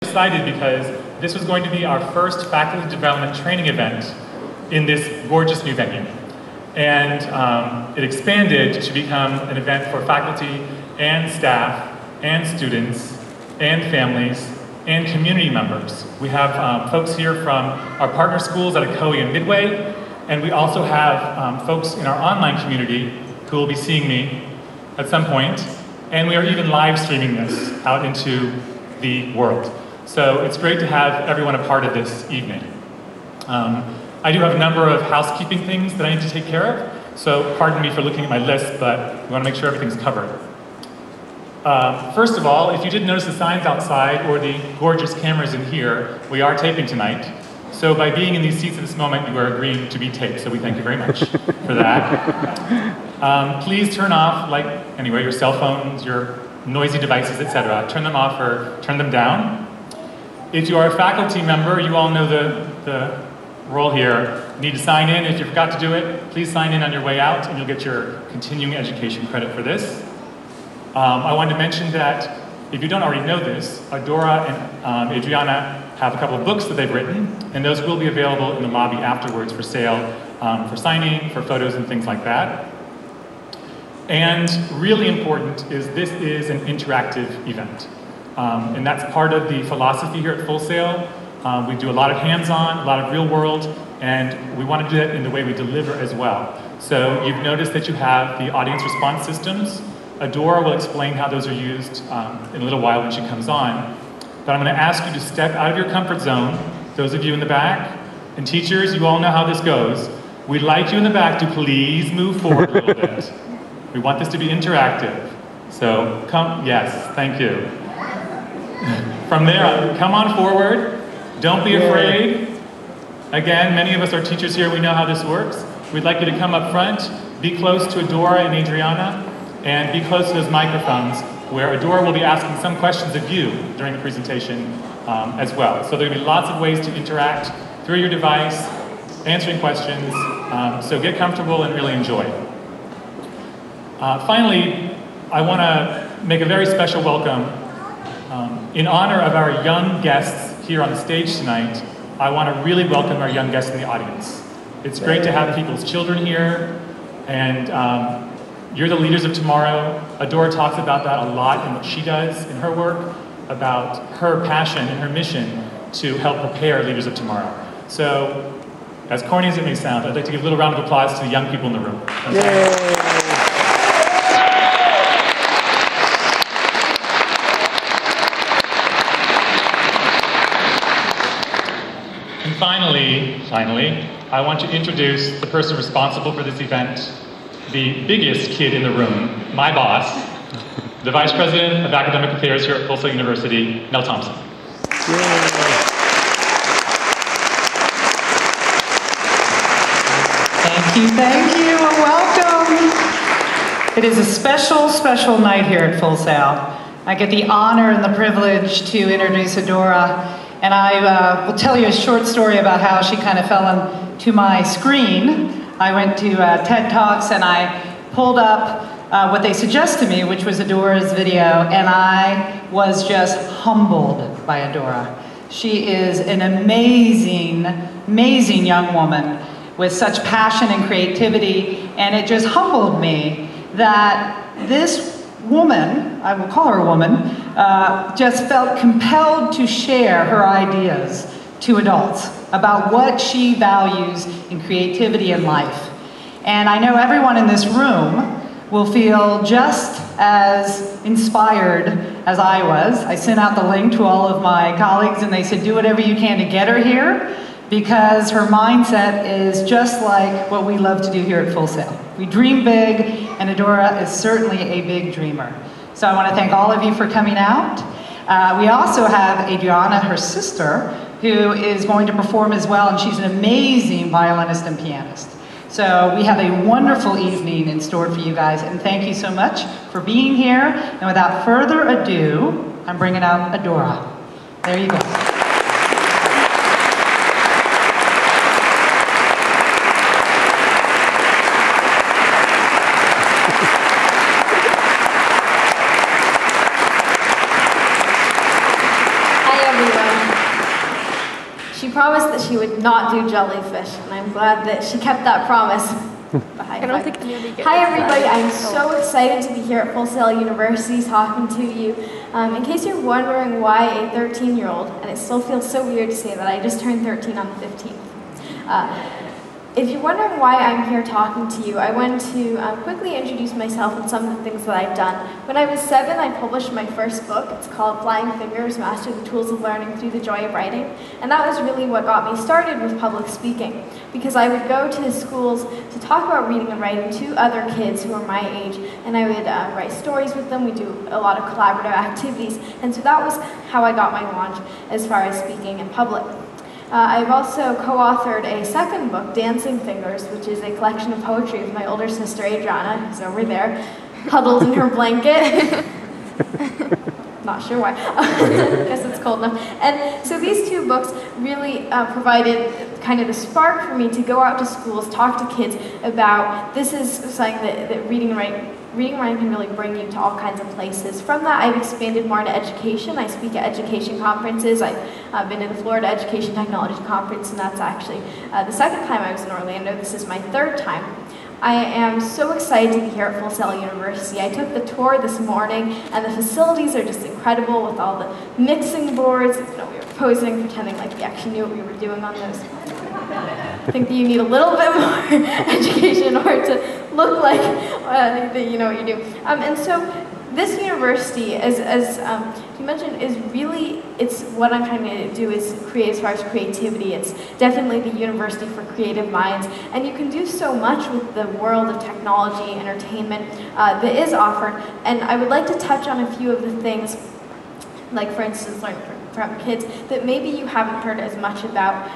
excited because this was going to be our first faculty development training event in this gorgeous new venue. And it expanded to become an event for faculty and staff and students and families and community members. We have folks here from our partner schools at Akoi and Midway, and we also have folks in our online community who will be seeing me at some point, and we are even live streaming this out into the world. So it's great to have everyone a part of this evening. I do have a number of housekeeping things that I need to take care of, so pardon me for looking at my list, but we want to make sure everything's covered. First of all, if you didn't notice the signs outside or the gorgeous cameras in here, we are taping tonight. So by being in these seats at this moment, you are agreeing to be taped, so we thank you very much for that. Please turn off, like anyway, your cell phones, your noisy devices, etc. Turn them off or turn them down. If you are a faculty member, you all know the role here. You need to sign in. If you forgot to do it, please sign in on your way out and you'll get your continuing education credit for this. I wanted to mention that if you don't already know this, Adora and Adriana have a couple of books that they've written, and those will be available in the lobby afterwards for sale, for signing, for photos and things like that. And really important is this is an interactive event. And that's part of the philosophy here at Full Sail. We do a lot of hands-on, a lot of real world, and we want to do that in the way we deliver as well. So you've noticed that you have the audience response systems. Adora will explain how those are used in a little while when she comes on. But I'm going to ask you to step out of your comfort zone, those of you in the back. And teachers, you all know how this goes. We'd like you in the back to please move forward a little bit. We want this to be interactive. So come, yes, thank you. From there, come on forward. Don't be afraid. Again, many of us are teachers here. We know how this works. We'd like you to come up front, be close to Adora and Adriana, and be close to those microphones where Adora will be asking some questions of you during the presentation as well. So there'll be lots of ways to interact through your device, answering questions, so get comfortable and really enjoy. Finally, I want to make a very special welcome. In honor of our young guests here on the stage tonight, I want to really welcome our young guests in the audience. It's great to have people's children here, and you're the leaders of tomorrow. Adora talks about that a lot in what she does in her work, about her passion and her mission to help prepare leaders of tomorrow. So, as corny as it may sound, I'd like to give a little round of applause to the young people in the room. And finally, I want to introduce the person responsible for this event, the biggest kid in the room, my boss, the Vice President of Academic Affairs here at Full Sail University, Mel Thompson. Thank you, and welcome. It is a special, special night here at Full Sail. I get the honor and the privilege to introduce Adora, and I will tell you a short story about how she kind of fell into my screen. I went to TED Talks and I pulled up what they suggested to me, which was Adora's video, and I was just humbled by Adora. She is an amazing, amazing young woman with such passion and creativity, and it just humbled me that this woman, I will call her a woman, just felt compelled to share her ideas to adults about what she values in creativity in life. And I know everyone in this room will feel just as inspired as I was. I sent out the link to all of my colleagues and they said, do whatever you can to get her here, because her mindset is just like what we love to do here at Full Sail. We dream big, and Adora is certainly a big dreamer. So I want to thank all of you for coming out. We also have Adriana, her sister, who is going to perform as well, and she's an amazing violinist and pianist. So we have a wonderful evening in store for you guys, and thank you so much for being here. And without further ado, I'm bringing out Adora. There you go. Hi everyone. promised that she would not do jellyfish, and I'm glad that she kept that promise. I don't think anybody gets Hi everybody, I'm so excited to be here at Full Sail University talking to you. In case you're wondering why a 13-year-old, and it still feels so weird to say that, I just turned 13 on the 15th. If you're wondering why I'm here talking to you, I want to quickly introduce myself and some of the things that I've done. When I was 7, I published my first book. It's called Flying Fingers, Master the Tools of Learning Through the Joy of Writing. And that was really what got me started with public speaking, because I would go to schools to talk about reading and writing to other kids who are my age, and I would write stories with them. We do a lot of collaborative activities, and so that was how I got my launch as far as speaking in public. I've also co-authored a second book, Dancing Fingers, which is a collection of poetry with my older sister, Adriana, who's over there, huddled in her blanket. Not sure why. Guess it's cold enough. And so these two books really provided kind of the spark for me to go out to schools, talk to kids about this is something that reading and writing can really bring you to all kinds of places. From that, I've expanded more into education. I speak at education conferences. I've been to the Florida Education Technology Conference, and that's actually the second time I was in Orlando. This is my third time. I am so excited to be here at Full Sail University. I took the tour this morning, and the facilities are just incredible with all the mixing boards. You know, we were posing, pretending like we actually knew what we were doing on those. I think that you need a little bit more education in order to look like that you know what you do. And so this university, as you mentioned, is really, it's what I'm trying to do is create as far as creativity. It's definitely the university for creative minds, and you can do so much with the world of technology, entertainment that is offered. And I would like to touch on a few of the things, like for instance, learning from kids that maybe you haven't heard as much about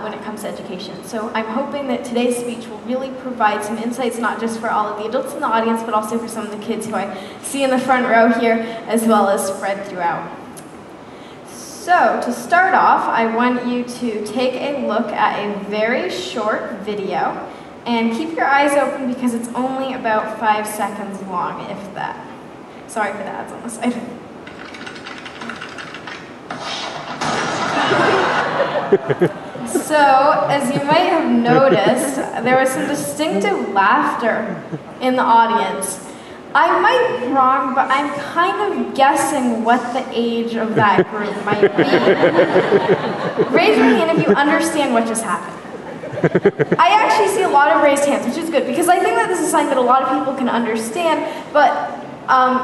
when it comes to education. So I'm hoping that today's speech will really provide some insights, not just for all of the adults in the audience, but also for some of the kids who I see in the front row here, as well as spread throughout. So to start off, I want you to take a look at a very short video, and keep your eyes open because it's only about 5 seconds long, if that. Sorry for the ads on the side. So, as you might have noticed, there was some distinctive laughter in the audience. I might be wrong, but I'm kind of guessing what the age of that group might be. Raise your hand if you understand what just happened. I actually see a lot of raised hands, which is good, because I think that this is something that a lot of people can understand, but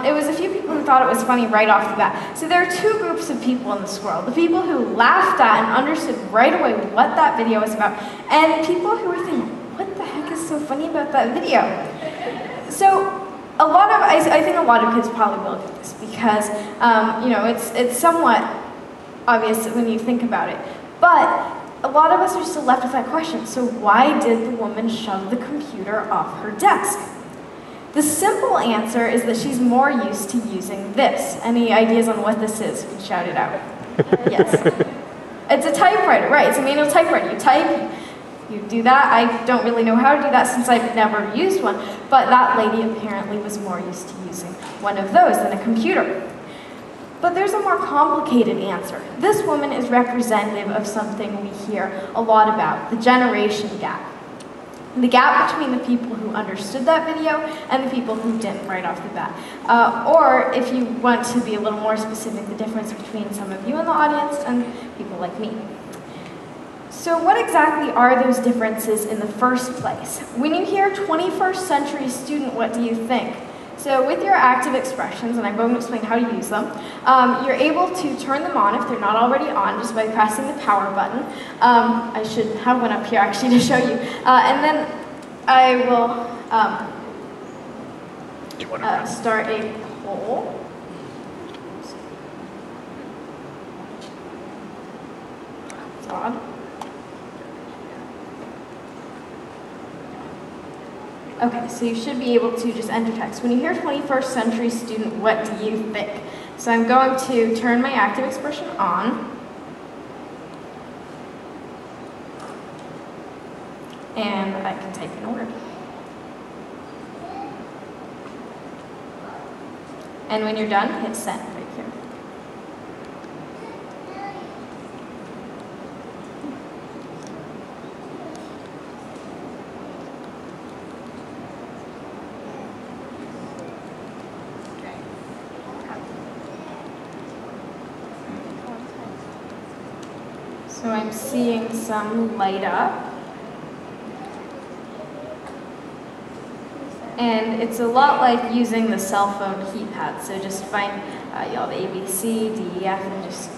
it was a few people who thought it was funny right off the bat. So there are two groups of people in this world. The people who laughed at and understood right away what that video was about, and people who were thinking, what the heck is so funny about that video? So I think a lot of kids probably will get this because, you know, it's somewhat obvious when you think about it. But a lot of us are still left with that question. So why did the woman shove the computer off her desk? The simple answer is that she's more used to using this. Any ideas on what this is? You can shout it out. Yes. It's a typewriter, right? It's a manual typewriter. You type, you do that. I don't really know how to do that since I've never used one, but that lady apparently was more used to using one of those than a computer. But there's a more complicated answer. This woman is representative of something we hear a lot about, the generation gap. The gap between the people who understood that video and the people who didn't right off the bat. Or, if you want to be a little more specific, the difference between some of you in the audience and people like me. So what exactly are those differences in the first place? When you hear 21st century student, what do you think? So with your active expressions, and I'm going to explain how to use them, you're able to turn them on if they're not already on just by pressing the power button. I should have one up here actually to show you. And then I will start a poll. It's odd. Okay, so you should be able to just enter text. When you hear 21st century student, what do you think? So I'm going to turn my active expression on. And I can type in a word. And when you're done, hit send right here. So I'm seeing some light up. And it's a lot like using the cell phone keypad. So just find, you have A, B, C, D, E, F, and just